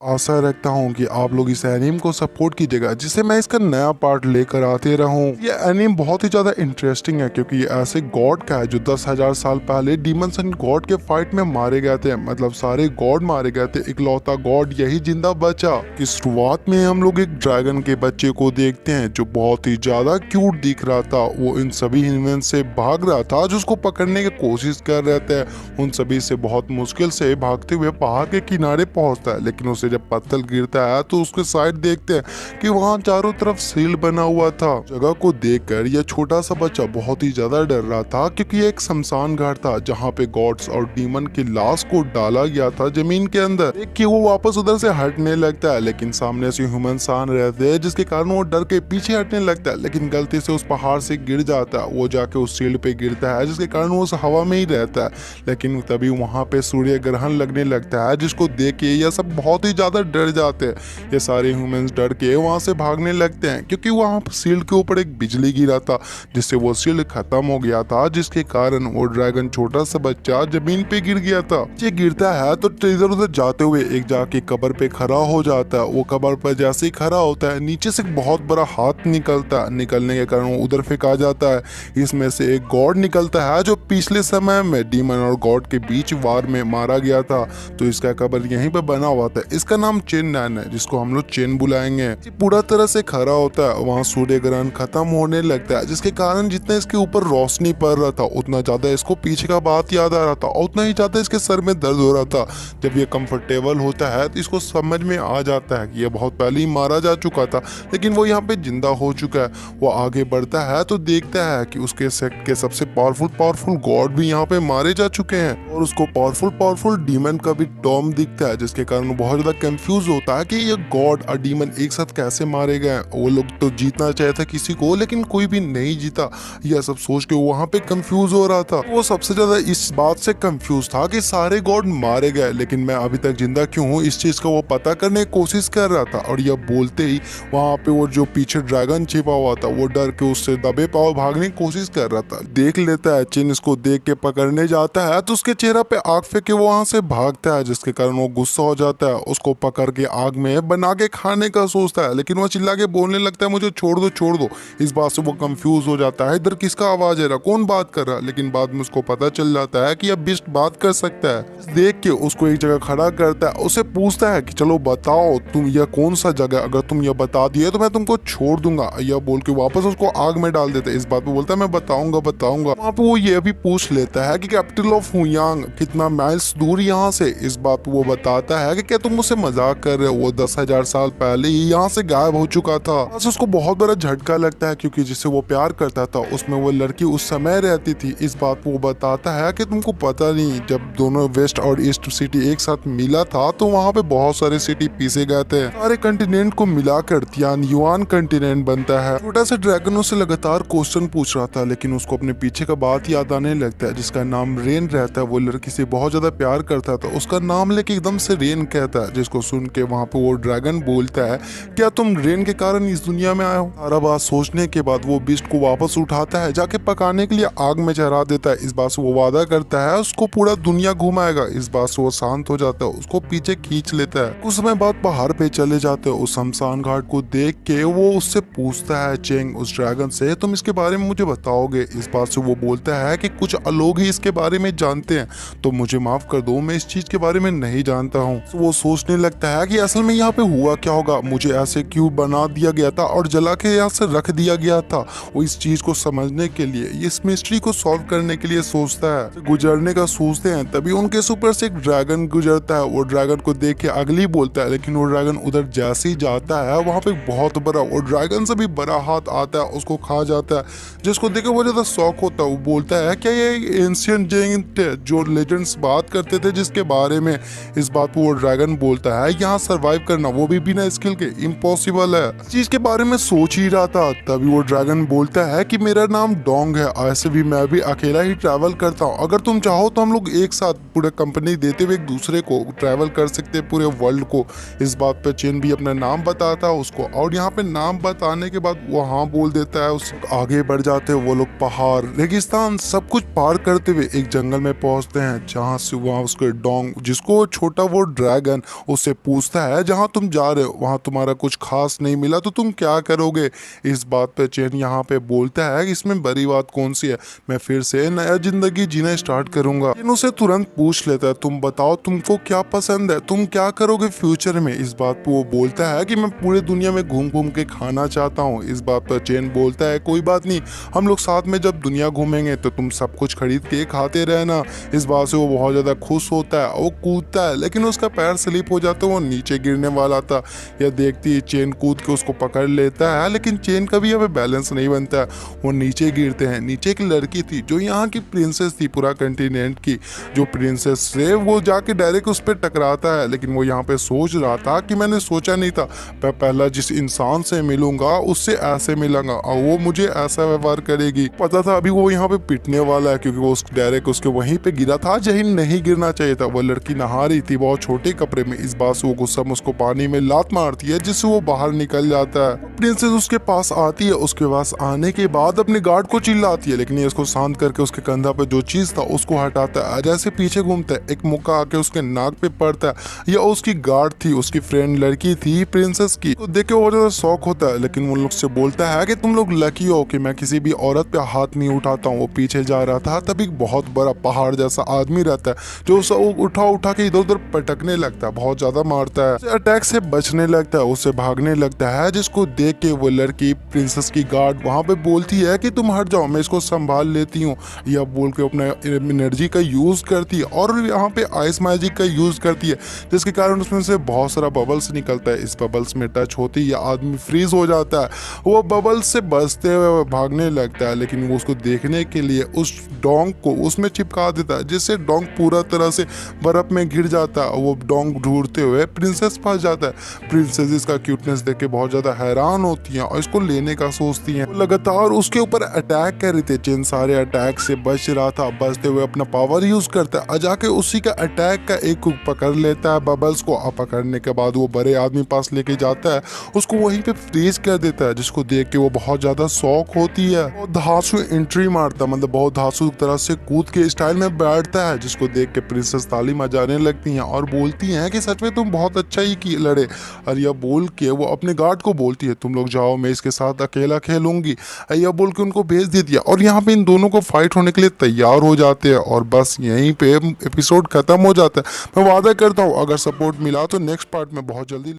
आशा रखता हूँ कि आप लोग इस एनीम को सपोर्ट कीजिएगा जिससे मैं इसका नया पार्ट लेकर आते रहूँ। ये एनीम बहुत ही ज्यादा इंटरेस्टिंग है क्योंकि ये ऐसे गॉड का है जो 10,000 साल पहले डीमंस एंड गॉड के फाइट में मारे गए थे। मतलब सारे गॉड मारे गए थे, इकलौता गॉड यही जिंदा बचा। कि शुरुआत में हम लोग एक ड्रैगन के बच्चे को देखते हैं जो बहुत ही ज्यादा क्यूट दिख रहा था। वो इन सभी ह्यूमन से भाग रहा था जो उसको पकड़ने की कोशिश कर रहे थे। उन सभी से बहुत मुश्किल से भागते हुए पहाड़ के किनारे पहुंचता है, लेकिन उसे जब पत्थर गिरता है तो उसके साइड देखते हैं कि वहां चारों तरफ सील बना हुआ था। जगह को देखकर यह छोटा सा बच्चा बहुत ही ज्यादा डर रहा था क्योंकि यह एक शमशान घाट था जहां पे गॉड्स और डीमन की लाश को डाला गया था जमीन के अंदर। देख के वो वापस उधर से हटने लगता है, लेकिन सामने से ह्यूमन सान रहते हैं जिसके कारण वो डर के पीछे हटने लगता है, लेकिन गलती से उस पहाड़ से गिर जाता है। वो जाके उस शील्ड पे गिरता है जिसके कारण वो उस हवा में ही रहता है। लेकिन तभी वहां पे सूर्य ग्रहण लगने लगता है जिसको देख के यह सब बहुत ही ज्यादा डर जाते हैं। ये सारे ह्यूमंस डर के वहां से भागने लगते हैं क्योंकि वहां शील्ड के ऊपर एक बिजली गिरा था जिससे वो शील्ड खत्म हो गया था, जिसके कारण वो ड्रैगन छोटा सा बच्चा जमीन पे गिर गया था। ये गिरता है तो इधर उधर जाते हुए एक जाके कब्र पे खड़ा हो जाता है। वो कब्र पर जैसे ही खड़ा होता है नीचे से एक बहुत बड़ा हाथ निकलता है। निकलने के कारण वो उधर फेंका जाता है। इसमें से एक गॉड निकलता है जो पिछले समय में डीमन और गॉड के बीच वार में मारा गया था। तो इसका कब्र यहीं पे बना हुआ था। इसका नाम चेन नैन है जिसको हम लोग चेन बुलाएंगे। ये पूरा तरह से खड़ा होता है। वहाँ सूर्य ग्रहण खत्म होने लगता है जिसके कारण जितना इसके ऊपर रोशनी पड़ रहा था उतना ज्यादा इसको पीछे का बात याद आ रहा था, उतना ही ज्यादा इसके सर में दर्द हो रहा था। जब ये कंफर्टेबल होता है तो इसको समझ में आ जाता है कि ये बहुत पहले ही मारा जा चुका था, लेकिन वो यहाँ पे जिंदा हो चुका है। वो आगे बढ़ता है तो देखता है कि उसके सेट के सबसे पावरफुल गॉड भी यहाँ पे मारे जा चुके हैं और उसको पावरफुल डीमन का भी टॉम दिखता है, जिसके कारण वो बहुत ज्यादा कंफ्यूज होता है कि ये गॉड और डीमन एक साथ कैसे मारे गए। वो लोग तो जीतना चाहे था किसी को, लेकिन कोई भी नहीं जीता। यह सब सोच के वो वहाँ पे कंफ्यूज हो रहा था। वो सबसे ज्यादा इस बात से कंफ्यूज था कि सारे गॉड मारे गए लेकिन मैं अभी तक जिंदा क्यों हूँ, इस चीज का वो पता करने की कोशिश कर रहा था। और यह बोलते ही वहाँ पे वो जो पीछे ड्रैगन छिपा हुआ था वो डर के उससे दबे पाव भागने की कोशिश कर रहा था। देख लेता है चिन इसको देख के पकड़ने जाता है तो उसके चेहरा पे आग फेंक के वो वहां से भागता है, जिसके कारण वो गुस्सा हो जाता है। उसको पकड़ के आग में बना के खाने का सोचता है, लेकिन वो चिल्ला के बोलने लगता है मुझे छोड़ दो छोड़ दो। इस बात से वो कंफ्यूज हो जाता है, इधर किसका आवाज है रहा, कौन बात कर रहा है। लेकिन बाद में उसको पता चल जाता है कि अब बिस्ट बात कर सकता है। देख के उसको एक जगह खड़ा करता है, उसे पूछता है कि चलो बताओ तुम यह कौन सा जगह, अगर तुम यह बता दिए तो मैं तुमको छोड़ दूंगा। यह बोल के वापस उसको आग में डाल देता है। इस बात पे बोलता है मैं बताऊंगा बताऊंगा। वहाँ पे वो ये भी पूछ लेता है कि कैपिटल ऑफ हुयांग कितना माइल्स दूर यहाँ से। इस बात पे वो बताता है कि क्या तुम मुझसे मजाक कर रहे हो, वो 10,000 साल पहले ही यहाँ से गायब हो चुका था। बस उसको बहुत बड़ा झटका लगता है क्योंकि जिससे वो प्यार करता था उसमें वो लड़की उस समय रहती थी। इस बात पे वो बताता है कि तुमको पता नहीं, जब दोनों वेस्ट और ईस्ट सिटी एक साथ मिला था तो वहाँ पे बहुत सारे सिटी पीसे गए थे। सारे कंटिनेंट को मिलाकर तियान युआन कंटिनेंट बनता है। छोटा सा ड्रैगन उससे लगातार क्वेश्चन पूछ रहा था, लेकिन उसको अपने पीछे का बात याद आने लगता है जिसका नाम रेन रहता है। वो लड़की से बहुत ज्यादा प्यार करता था, उसका नाम लेके एकदम से रेन कहता है, जिसको सुन के वहाँ पे वो ड्रैगन बोलता है क्या तुम रेन के कारण इस दुनिया में आए हो। सारा बात सोचने के बाद वो बिस्ट को वापस उठाता है, जाके पकाने के लिए आग में चढ़ा देता है। इस बात से वो वादा करता है उसको पूरा दुनिया घुमाएगा। इस बात से वो शांत हो जाता है, उसको पीछे खींच लेता है। कुछ समय बाद पहाड़ पे चले जाते हैं। उस शमशान घाट को देख के वो उससे पूछता है चेंग उस ड्रैगन से तुम इसके बारे में मुझे बताओगे। इस बात से वो बोलता है कि कुछ लोग ही इसके बारे में जानते हैं तो मुझे माफ कर दो, मैं इस चीज के बारे में नहीं जानता हूँ। तो वो सोचने लगता है कि असल में यहाँ पे हुआ क्या होगा, मुझे ऐसे क्यों बना दिया गया था और जला के यहाँ से रख दिया गया था। वो इस चीज को समझने के लिए, इस मिस्ट्री को सॉल्व करने के लिए सोचता है। गुजरने का सोचते हैं तभी उनके ऊपर से एक ड्रैगन गुजरता है। वो ड्रैगन को देख के अगली बोलता है, लेकिन वो ड्रैगन उधर जैसे ही जाता है वहाँ पे बहुत बड़ा, वो ड्रैगन से भी बड़ा हाथ आता है, उसको खा जाता है, जिसको देख के वो ज्यादा शौक होता है। वो बोलता है क्या ये एंशिएंट जेंट जो लेजेंड्स बात करते थे जिसके बारे में। इस बात पर वो ड्रैगन बोलता है यहाँ सर्वाइव करना वो भी बिना स्किल के इम्पॉसिबल है। इस चीज के बारे में सोच ही रहा था तभी वो ड्रैगन बोलता है कि मेरा नाम डोंग है, ऐसे भी मैं भी अकेला ही ट्रैवल करता हूँ, अगर तुम चाहो तो हम लोग एक साथ पूरे कंपनी देते हुए एक दूसरे को ट्रैवल कर सकते हैं पूरे वर्ल्ड को। इस बात पे चेन भी अपना नाम बताता है उसको, और यहाँ पे नाम बताने के बाद वो हाँ बोल देता है। उस आगे बढ़ जाते हैं वो लोग, पहाड़ रेगिस्तान सब कुछ पार करते हुए एक जंगल में पहुंचते हैं जहाँ से वहाँ उसके डोंग जिसको छोटा वो ड्रैगन उससे पूछता है जहाँ तुम जा रहे हो वहाँ तुम्हारा कुछ खास नहीं मिला तो तुम क्या करोगे। इस बात पे चेन यहाँ पे बोलता है कि इसमें बड़ी बात कौन सी है, मैं फिर से नया जिंदगी जीना स्टार्ट करूंगा। चेन उसे तुरंत पूछ लेता है तुम बताओ तुमको क्या पसंद है, तुम क्या करोगे फ्यूचर में। इस बात पे वो बोलता है कि मैं पूरे दुनिया में घूम घूम के खाना चाहता हूँ। इस बात पर चेन बोलता है कोई बात नहीं, हम लोग साथ में जब दुनिया घूमेंगे तो तुम सब कुछ खरीद के खाते रहना। इस बात से वो बहुत ज्यादा खुश होता है, वो कूदता है लेकिन उसका पैर स्लिप हो जाता है, वो नीचे गिरने वाला था। यह देखती चेन कूद के उसको पकड़ लेता है लेकिन चेन का भी यहाँ पे बैलेंस नहीं बनता है, वो नीचे गिरते हैं। नीचे एक लड़की थी जो यहाँ की प्रिंसेस थी पूरा कंटिनेंट की, जो प्रिंसेस से वो जाके डायरेक्ट उस पर टकराता है। लेकिन वो यहाँ पे सोच रहा था कि मैंने सोचा नहीं था मैं पहला जिस इंसान से मिलूंगा उससे ऐसे मिलूंगा और वो मुझे ऐसा व्यवहार करेगी। पता था अभी वो यहाँ पे पिटने वाला है क्योंकि वो डायरेक्ट उसके वहीं पे गिरा था जहीं नहीं गिरना चाहिए था। वो लड़की नहा रही थी बहुत छोटे कपड़े में। इस बात से वो गुस्सा में उसको पानी में लात मारती है जिससे वो बाहर निकल जाता है। प्रिंसेस उसके पास आती है, उसके पास आने के बाद अपने गार्ड को चिल्लाती है लेकिन ये उसको शांत करके उसके कंधा पे जो चीज था उसको हटाता है। जैसे पीछे घूमता है एक मुक्का आके उसके नाक पे पड़ता है। यह उसकी गार्ड थी, उसकी फ्रेंड लड़की थी प्रिंसेस की। तो देख के बहुत ज्यादा शौक होता है लेकिन वो लोग से बोलता है कि तुम लोग लकी हो कि मैं किसी भी औरत पे हाथ नहीं उठाता हूँ। वो पीछे जा रहा था तभी बहुत बड़ा पहाड़ जैसा आदमी रहता है जो उसे उठा उठा के इधर उधर पटकने लगता है, बहुत ज्यादा मारता है। अटैक से बचने लगता है, उससे भागने लगता है जिसको देख के वो लड़की प्रिंसेस की गार्ड वहां पे बोलती है कि तुम हट जाओ मैं इसको संभाल लेती हूँ। यह बोल के अपना एनर्जी का यूज करती है और यहाँ पे आइस मैजिक का यूज करती है जिसके कारण उसमें से बहुत सारा बबल्स निकलता है। इस बबल्स में टच होते ही आदमी फ्रीज हो जाता है, वो बबल्स से बचते हुए भागने लगता है लेकिन वो उसको देखने के लिए उस डोंग को उसमें चिपका देता है जिससे डोंग पूरा तरह से बर्फ में घिर जाता है। वो डोंग ढूंढते हुए प्रिंसेस पास जाता है। प्रिंसेस इसका क्यूटनेस देख के बहुत ज्यादा हैरान होती हैं और इसको लेने का सोचती हैं। वो लगातार उसके ऊपर अटैक कर रही थी, चेन सारे अटैक से बच रहा था, बचते हुए अपना पावर यूज करता है और जाके उसी का अटैक का एक पकड़ लेता है बबल्स को। पकड़ने के बाद वो बड़े आदमी पास लेके जाता है, उसको वहीं पे फ्रीज कर देता है जिसको देख के वो बहुत ज्यादा शौक होती है। वो धांसू एंट्री मारता मतलब बहुत धांसू तरह से कूद के स्टाइल में बैठता है जिसको देख के प्रिंसेस ताली बजाने लगती हैं और बोलती हैं कि सच में तुम बहुत अच्छा ही की लड़े। और यह बोल के वो अपने गार्ड को बोलती है तुम लोग जाओ मैं इसके साथ अकेला खेलूंगी। यह बोल के उनको भेज देती है और यहाँ पे इन दोनों को फाइट होने के लिए तैयार हो जाते हैं और बस यहीं पे एपिसोड खत्म हो जाता है। मैं वादा करता हूँ अगर सपोर्ट मिला तो नेक्स्ट पार्ट में बहुत जल्दी